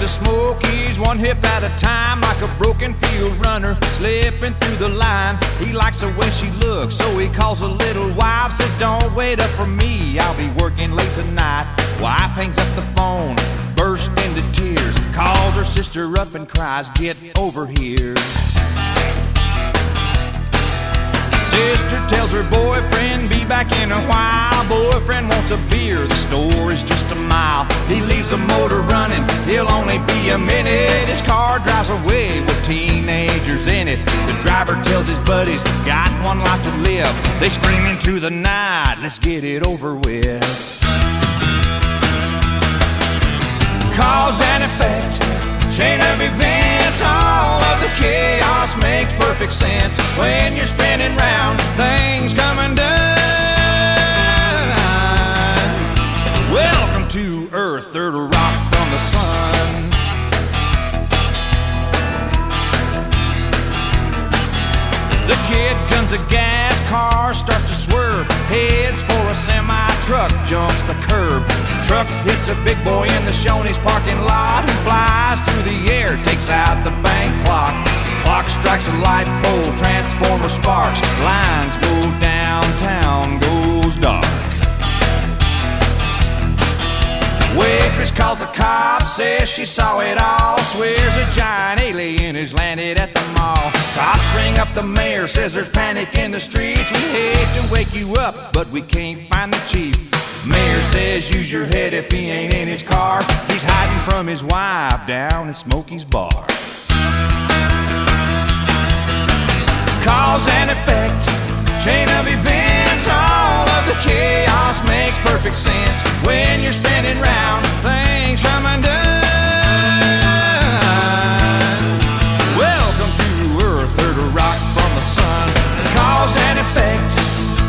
the Smokies, one hip at a time, like a broken field runner, slipping through the line. He likes the way she looks, so he calls a little wife, says, don't wait up for me, I'll be working late tonight. Wife hangs up the phone, bursts into tears, calls her sister up and cries, get over here. Sister tells her boyfriend, be back in a while. Boyfriend wants a beer, the store is just a mile. He leaves the motor running, he'll only be a minute. His car drives away with teenagers in it. The driver tells his buddies, got one life to live. They scream into the night, let's get it over with. Cause and effect, chain of events, all of the chaos makes perfect sense. When you're spinning round, things come undone. Welcome to Earth, third rock from the sun. The kid guns a gas, car starts to swerve, heads for a semi-truck, jumps the curb. Truck hits a big boy in the Shoney's parking lot, who flies through the air, takes out the bank clock. Clock strikes a light pole, transformer sparks, lines go downtown, goes dark. Waitress calls the cops, says she saw it all, swears a giant alien has landed at the mall. Cops ring up the mayor, says there's panic in the streets. We hate to wake you up, but we can't find the chief. Mayor says use your head if he ain't in his car. He's hiding from his wife down at Smokey's bar. Cause and effect, chain of events, all of the chaos makes perfect sense. When you're spinning round, things come undone. Welcome to Earth, third rock from the sun. Cause and effect,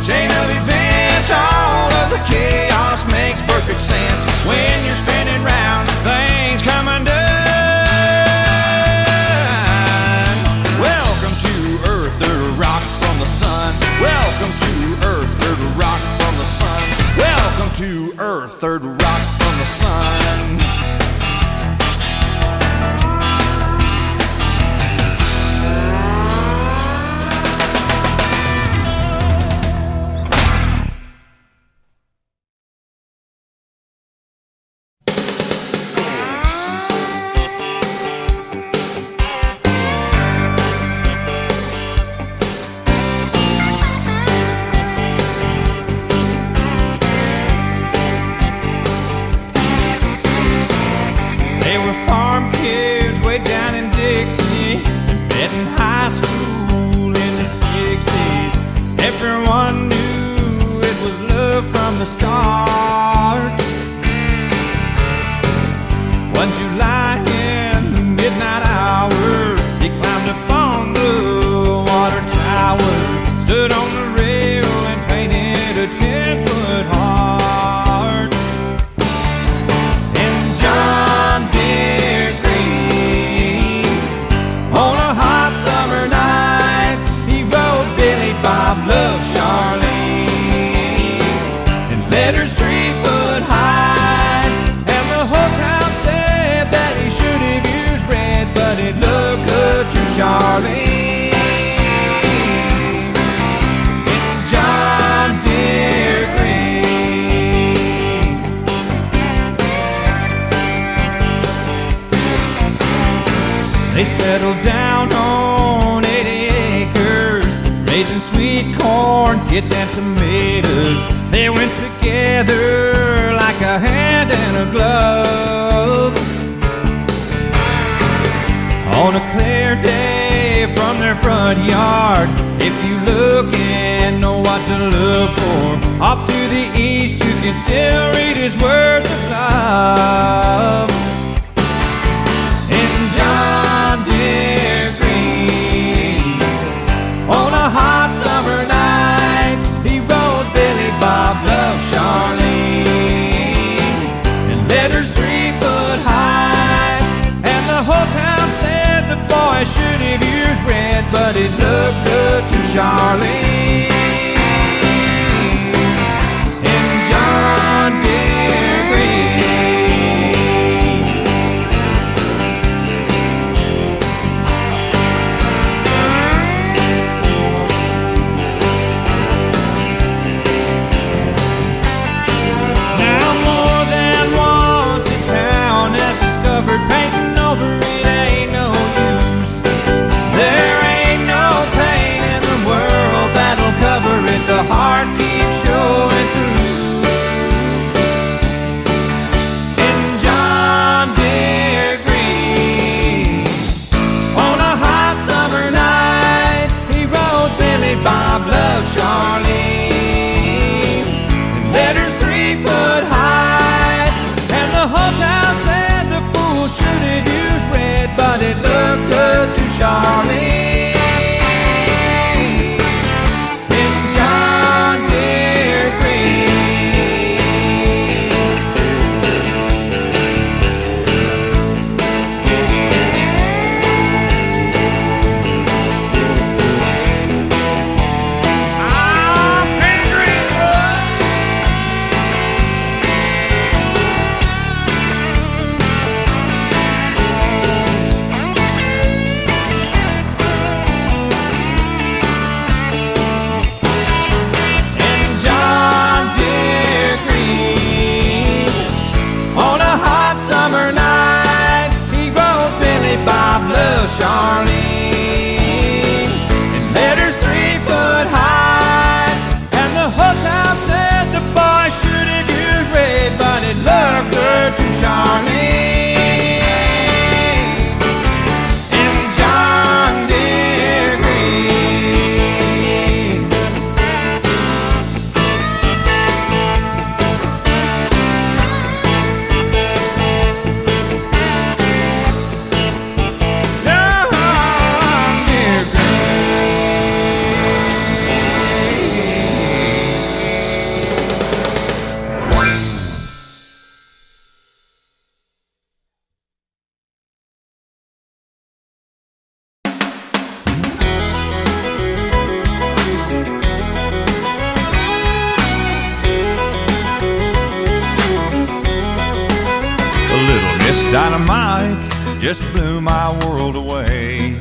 chain of events, all of the chaos makes perfect sense. When you're spinning round, things come undone. Welcome to Earth, third rock from the sun. Welcome to Earth, third rock from the sun. Welcome to Earth, third rock from the sun. Everyone knew it was love from the start. One July in the midnight hour, he climbed up on the water tower, stood on the rail and painted a 10-foot heart. And John Deere Green, on a hot summer night, he wrote Billy Bob Love Charlene and letters 3 foot high. And the whole town said that he should have used red, but it looked good to Charlene. And John Deere Green. They settled down on 80 acres, raising sweet corn, kids and tomatoes. They went together like a hand and a glove. On a clear day from their front yard, if you look and know what to look for, off to the east you can still read his words of love. And John Deere Green, on a hot summer night, he wrote Billy Bob Love Charlene and letters 3 foot high. And the whole town said the boy should have used red, but it looked good to Charlene. And John Deere Green. This dynamite just blew my world away.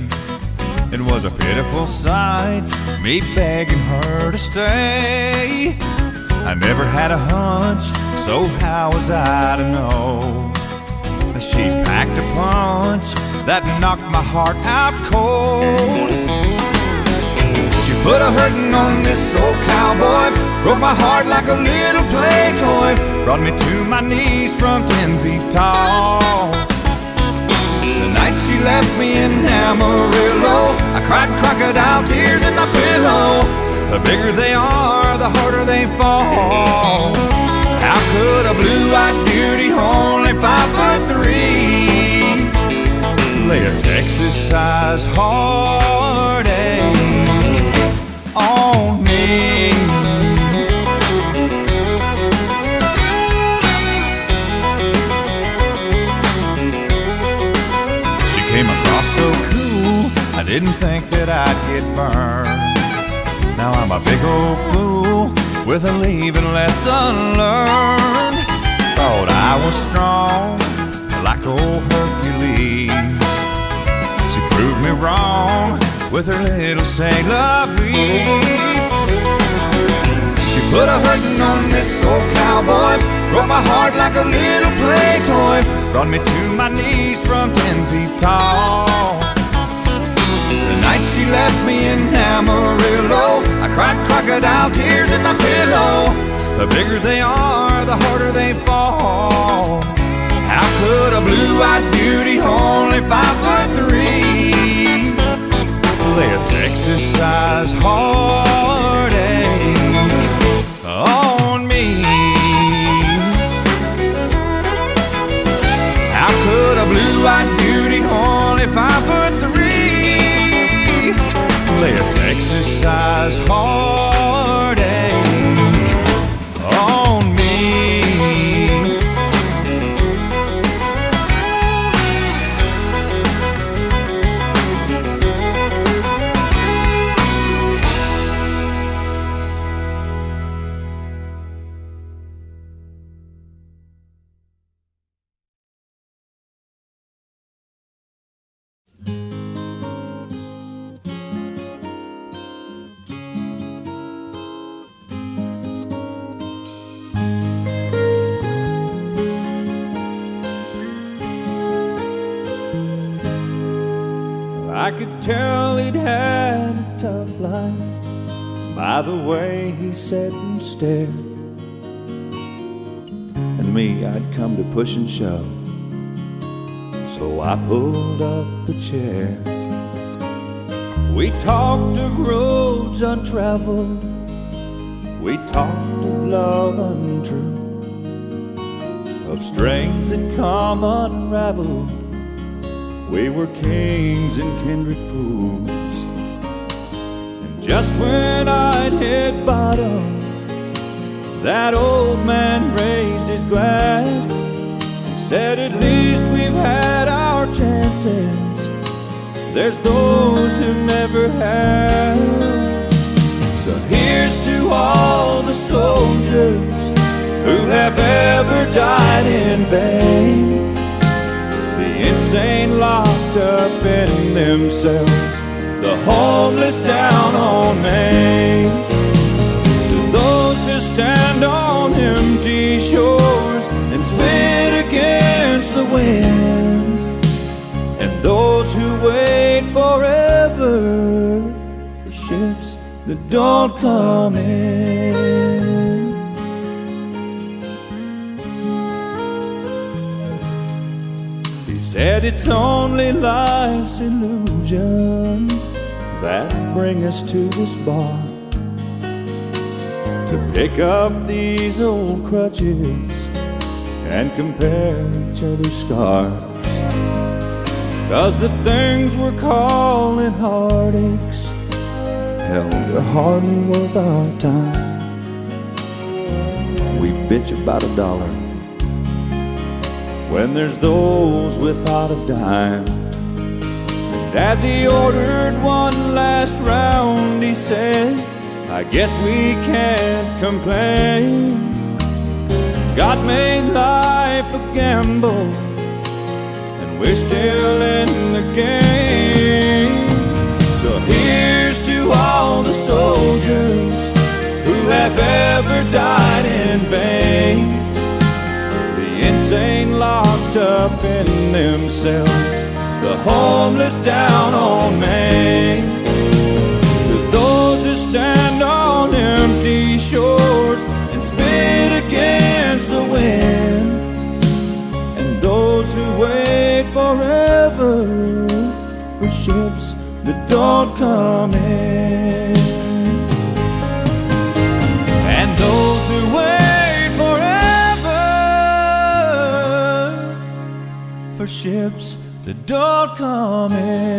It was a pitiful sight, me begging her to stay. I never had a hunch, so how was I to know? She packed a punch that knocked my heart out cold. She put a hurtin' on this old cowboy, broke my heart like a little play toy, brought me to my knees from 10 feet tall. The night she left me in Amarillo, I cried crocodile tears in my pillow. The bigger they are, the harder they fall. How could a blue-eyed beauty, only 5'3", lay a Texas-sized heartache on me? She came across so cool, I didn't think that I'd get burned. Now I'm a big old fool with a leaving lesson learned. Thought I was strong like old Hercules. She proved me wrong with her little say la vie. She put a hurtin' on this old cowboy, broke my heart like a little play toy, brought me to my knees from 10 feet tall. The night she left me in Amarillo, I cried crocodile tears in my pillow. The bigger they are, the harder they fall. How could a blue-eyed beauty, only 5'3", lay a Texas-sized heartache on me? How could a blue-eyed beauty, only 5'3", lay a Texas-sized heartache on me? I could tell he'd had a tough life by the way he sat and stared. And me, I'd come to push and shove, so I pulled up a chair. We talked of roads untraveled, we talked of love untrue, of strings that come unraveled. We were kings and kindred fools. And just when I'd hit bottom, that old man raised his glass and said, at least we've had our chances. There's those who never have. So here's to all the soldiers who have ever died in vain, the insane locked up in themselves, the homeless down on Main. To those who stand on empty shores and spit against the wind, and those who wait forever for ships that don't come in. Said it's only life's illusions that bring us to this bar, to pick up these old crutches and compare each other's scars. 'Cause the things we're calling heartaches, hell, they're hardly worth our time. We bitch about $1 when there's those without a dime. And as he ordered one last round, he said, I guess we can't complain. God made life a gamble, we're still in the game. So here's to all the soldiers who have ever died in vain, the insane locked up in themselves, the homeless down on Main. To those who stand on empty shores and spit against the wind, and those who wait forever for ships that don't come in, and those who wait forever for ships that don't come in.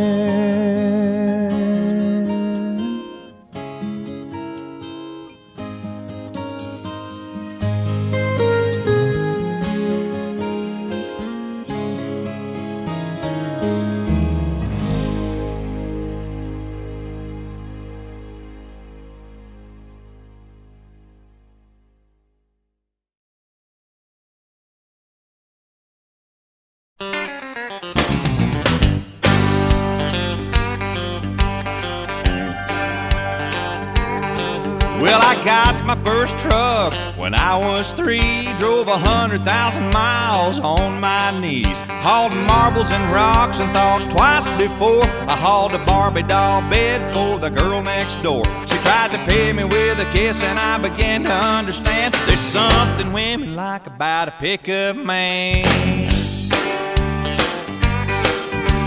Well, I got my first truck when I was 3. Drove 100,000 miles on my knees. Hauled marbles and rocks and thought twice before I hauled a Barbie doll bed for the girl next door. She tried to pay me with a kiss and I began to understand there's something women like about a pickup man.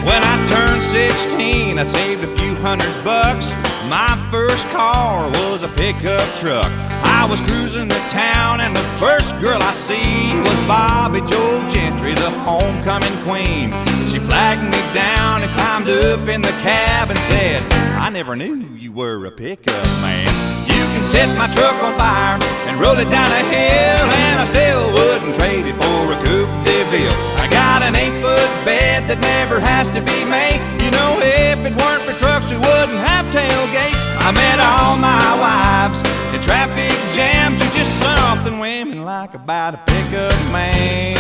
When I turned 16, I saved a few $100. My first car was a pickup truck. I was cruising the town and the first girl I see was Bobby Joe Gentry, the homecoming queen. She flagged me down and climbed up in the cab and said, I never knew you were a pickup man. You can set my truck on fire and roll it down a hill, and I still wouldn't trade it for a Coupe de Ville. I got an 8-foot bed that never has to be made. You know, if it weren't for trucks, we wouldn't have tailgates. I met all my wives in traffic jams. There's just something women like about a pickup man.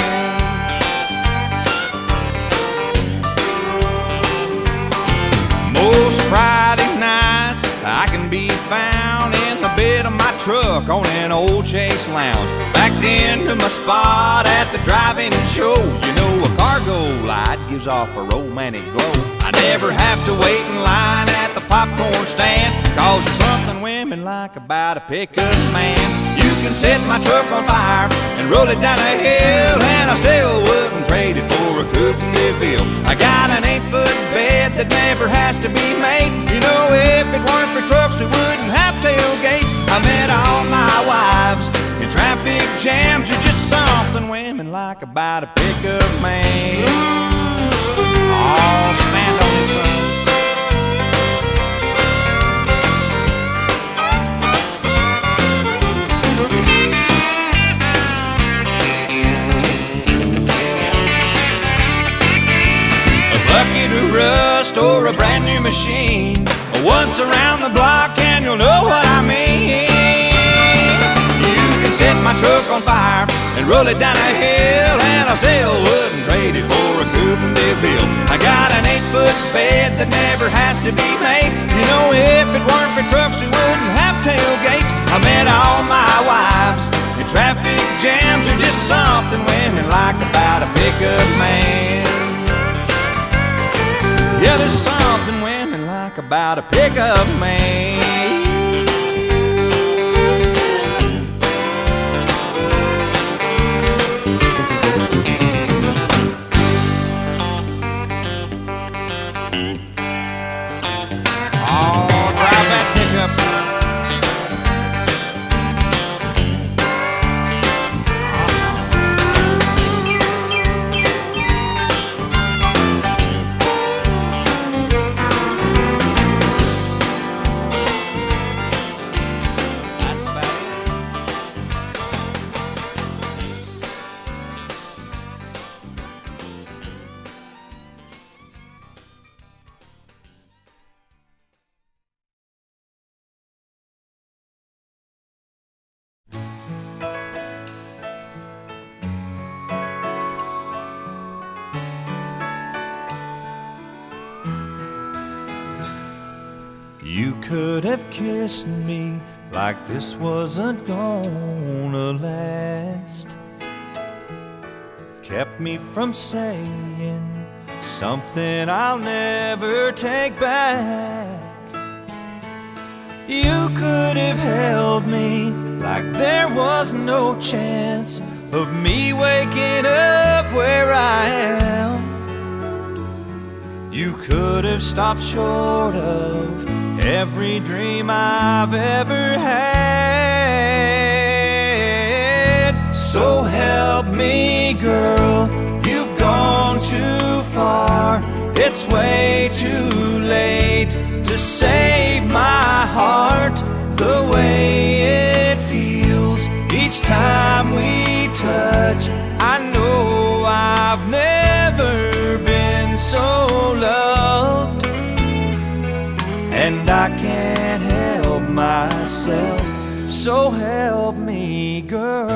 Most Friday nights I can be found in the bed of my truck on an old Chase Lounge, backed into my spot at the drive-in show. You know, a cargo light gives off a romantic glow. I never have to wait in line at the popcorn stand, 'cause there's something women like about a pickup man. You can set my truck on fire and roll it down a hill, and I still wouldn't trade it for a Coupe de Ville. I got an 8-foot bed that never has to be made. You know, if it weren't for trucks, we wouldn't have tailgates. I met all my wives in traffic jams. There's just something women like about a pickup man. Oh, stand on this one. Bucket of rust or a brand new machine, once around the block and you'll know what I mean. You can set my truck on fire and roll it down a hill, and I still wouldn't trade it for a Coupe de Ville. I got an 8-foot bed that never has to be made. You know, if it weren't for trucks, we wouldn't have tailgates. I met all my wives in traffic jams. There's just something women like about a pickup man. Yeah, there's something women like about a pickup man. Oh, drive that pickup, son. could have kissed me like this wasn't gonna last. Kept me from saying something I'll never take back. You could have held me like there was no chance of me waking up where I am. You could have stopped short of every dream I've ever had. So help me, girl, you've gone too far. It's way too late to save my heart. The way it feels each time we touch, I know I've never been so loved. And I can't help myself, so help me, girl.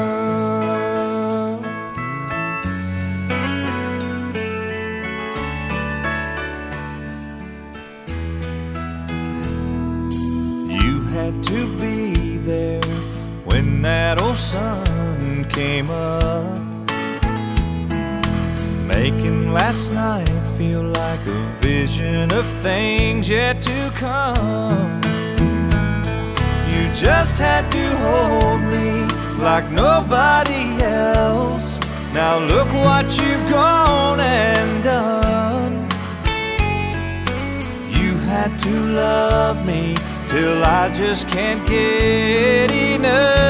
You had to be there when that old sun came up, making last night feel like a vision of things yet to come. You just had to hold me like nobody else. Now look what you've gone and done. You had to love me till I just can't get enough.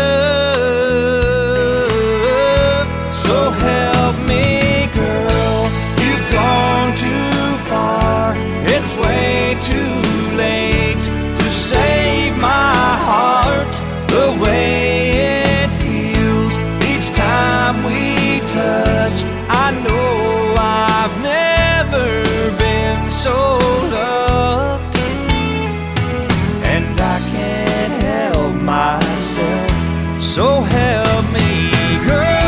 So help me, girl, you've gone too far. It's way too late to save my heart. The way it feels each time we touch, I know I've never been so loved. And I can't help myself, so help me, girl.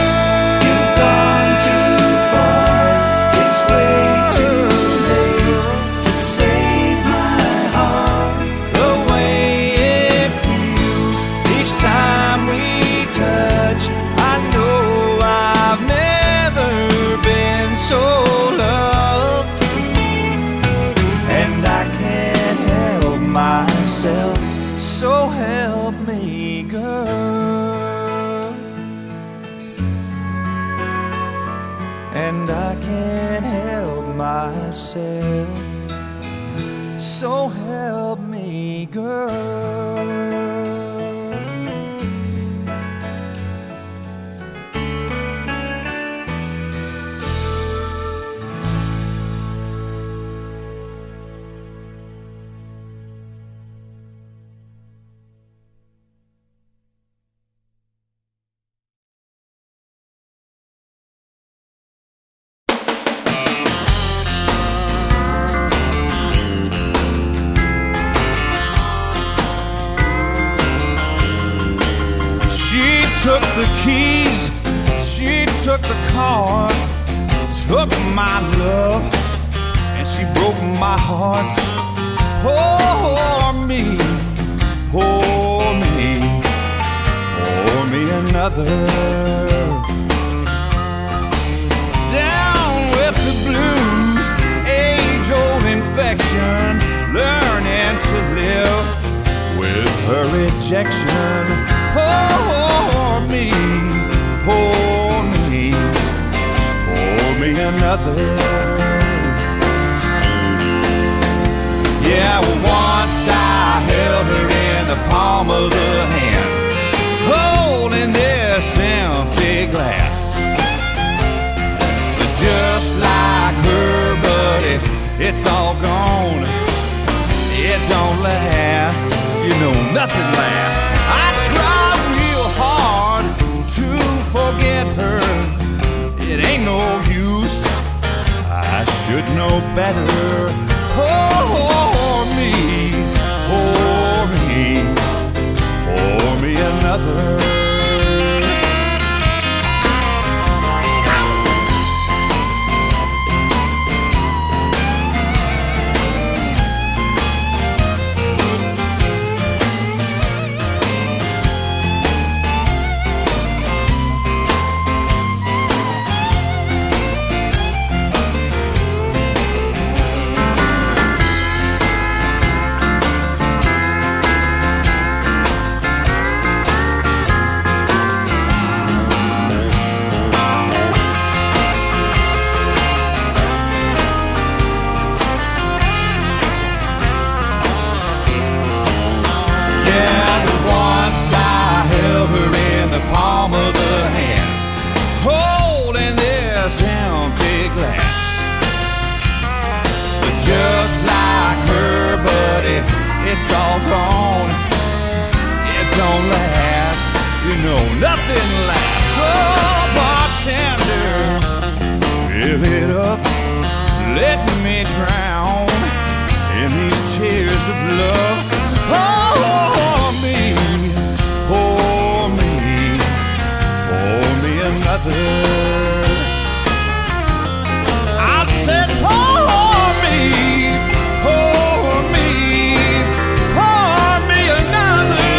So loved, and I can't help myself, so help me, girl. And I can't help myself, so help me, girl. Took the keys, she took the car, took my love, and she broke my heart. Poor me, poor me, pour me another. Down with the blues, age-old infection, learning to live with her rejection. Pour me, pour me, pour me another. Yeah, well, once I held her in the palm of the hand, holding this empty glass. But just like her, buddy, it's all gone. It don't last, you know, nothing lasts. I tried real hard to forget her. It ain't no use, I should know better. Pour me, pour me, pour me another. it's all gone. It don't last, you know nothing lasts. Oh, bartender, fill it up, let me drown in these tears of love. Oh, me, pour me, pour me another. I said, pour me, pour me, pour me another.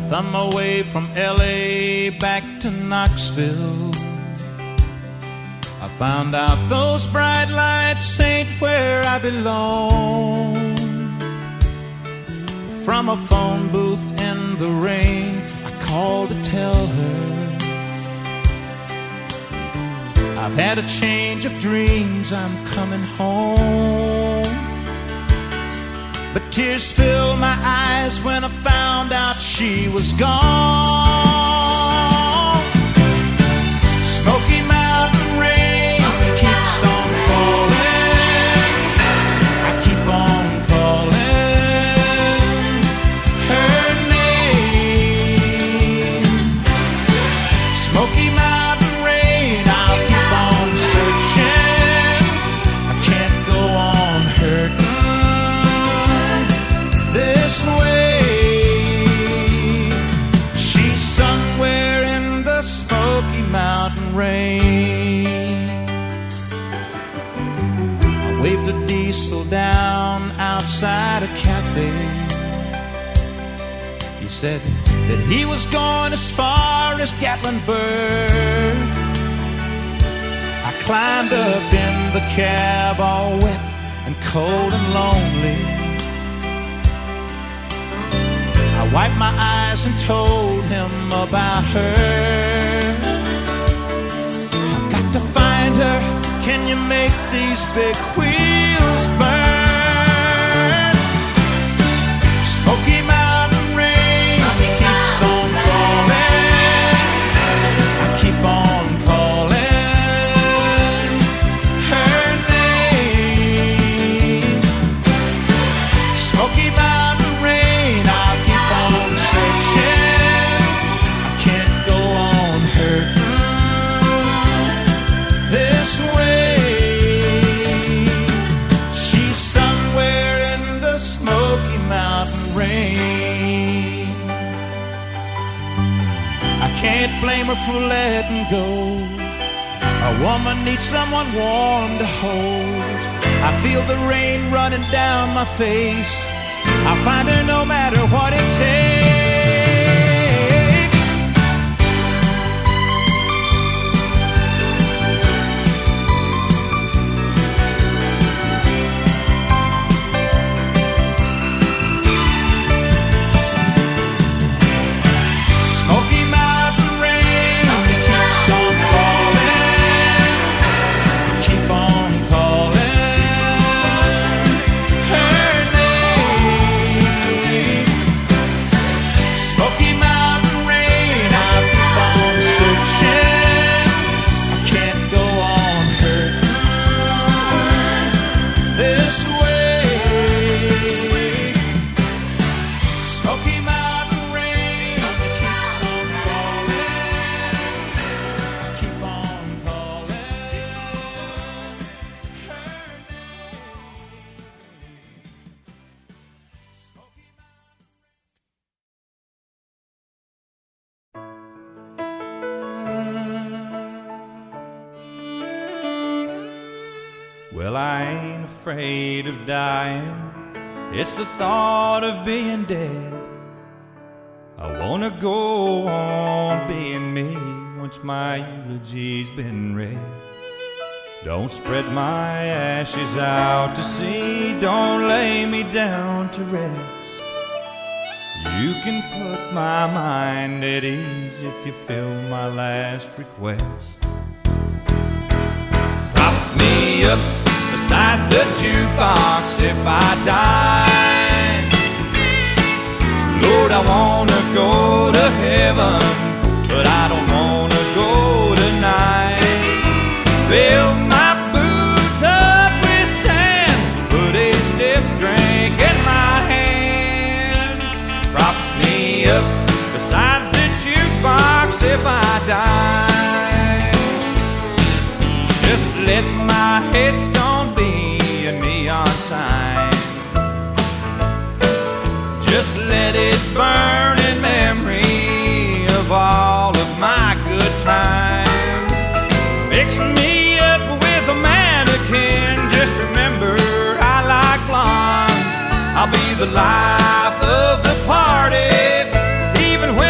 thumb my way from LA back to Knoxville. I found out those bright lights ain't where I belong. From a phone booth in the rain, I called to tell her I've had a change of dreams, I'm coming home. But tears filled my eyes when I found out she was gone. Smoky Mountain rain keeps on falling. I keep on calling her name. Smoky Mountain rain, I'll keep on searching. I can't go on hurting this way. She's somewhere in the Smoky Mountain rain. I waved a diesel down outside a cafe. He said that he was going as far as Gatlinburg. I climbed up in the cab all wet and cold and lonely. I wiped my eyes and told him about her. I've got to find her. Can you make these big wheels burn? Smoky Mountain rain keeps on falling. I keep on calling her name. Smoky Mountain rain, I'll keep on searching. I can't go on hurting this way. She's somewhere in the Smoky Mountain rain. I can't blame her for letting go. A woman needs someone warm to hold. I feel the rain running down my face. I'll find her no matter what it takes. Smoky Mountain rain keeps on falling. Keep on calling her name. Smoky Mountain rain, I'll keep on searching. I can't go on hurting this way. Smoky Mountain rain keeps on falling. I keep on calling her name. Well, I ain't afraid of dying. It's the thought of being dead. I wanna go on being me once my eulogy's been read. Don't spread my ashes out to sea. Don't lay me down to rest. You can put my mind at ease if you fill my last request. Prop me up beside the jukebox if I die. Lord, I wanna go to heaven, but I don't wanna go tonight. Fill my boots up with sand, put a stiff drink in my hand. Prop me up beside the jukebox if I die. Just let my headstone be a neon sign. Just let it burn in memory of all of my good times. Fix me up with a mannequin. Just remember I like blondes. I'll be the life of the party, even when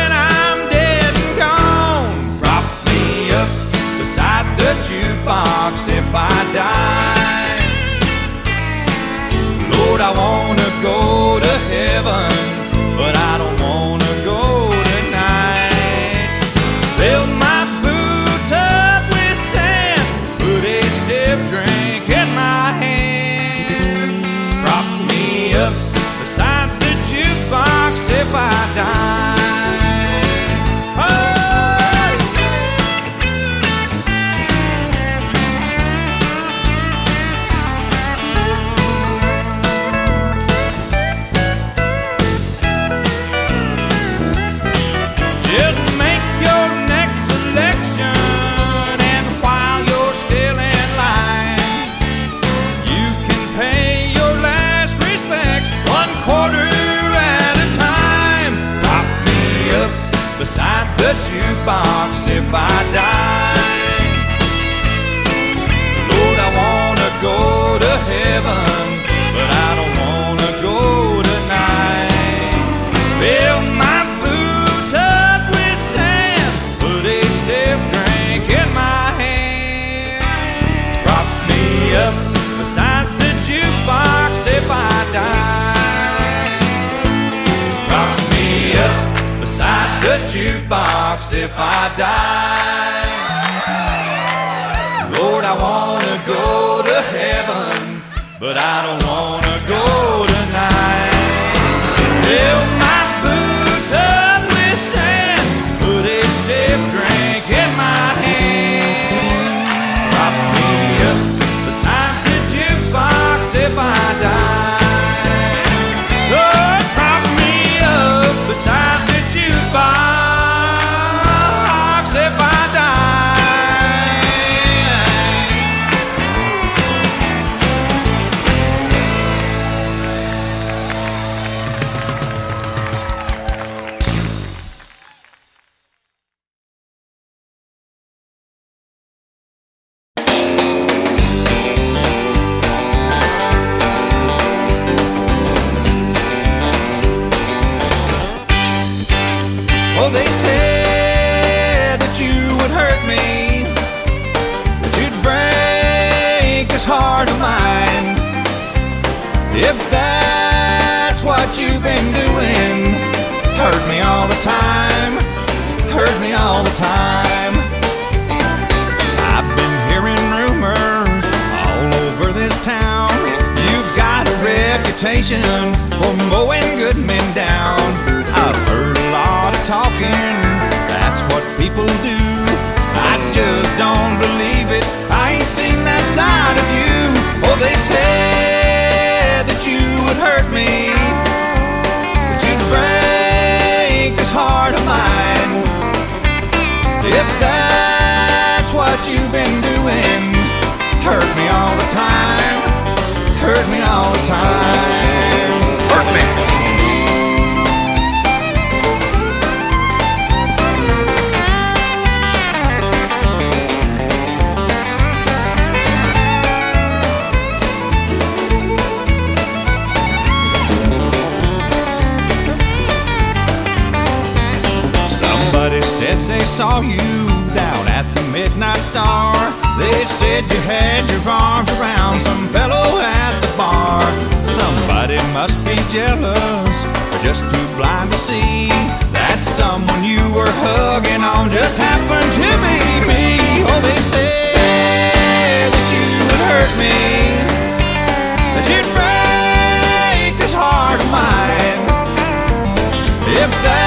Lord, I wanna go to heaven, but I don't wanna go tonight. Fill my boots up with sand, put a stiff drink in my hand. Prop me up beside the jukebox if I die. Beside the jukebox if I die. Lord, I wanna go to heaven, but I don't wanna go tonight. Fill my boots up with sand, put a stiff drink in my hand. Prop me up beside the jukebox if I die. Prop me up beside the jukebox if I die. Lord, I wanna go to heaven, but I don't wanna go tonight. Fill my boots up with sand, put a stiff drink in my hand. Prop me up beside the jukebox if I die. Lord, prop me up beside the jukebox if I die. Oh, they said that you would hurt me, that you'd break this heart of mine. If that's what you've been doing, hurt me all the time, hurt me all the time. I've been hearing rumors all over this town. You've got a reputation for mowing good men down. I've heard a lot of talking, that's what people do. I just don't believe it, I ain't seen that side of you. Oh, they said that you would hurt me, that you'd break this heart of mine. If that's what you've been doing, hurt me all the time, hurt me all the time, hurt me. Somebody said they saw you down at the Midnight Star. They said you had your arms around some fellow at the bar. Somebody must be jealous or just too blind to see that someone you were hugging on just happened to be me. Oh, they said that you would hurt me, that you'd break this heart of mine. If that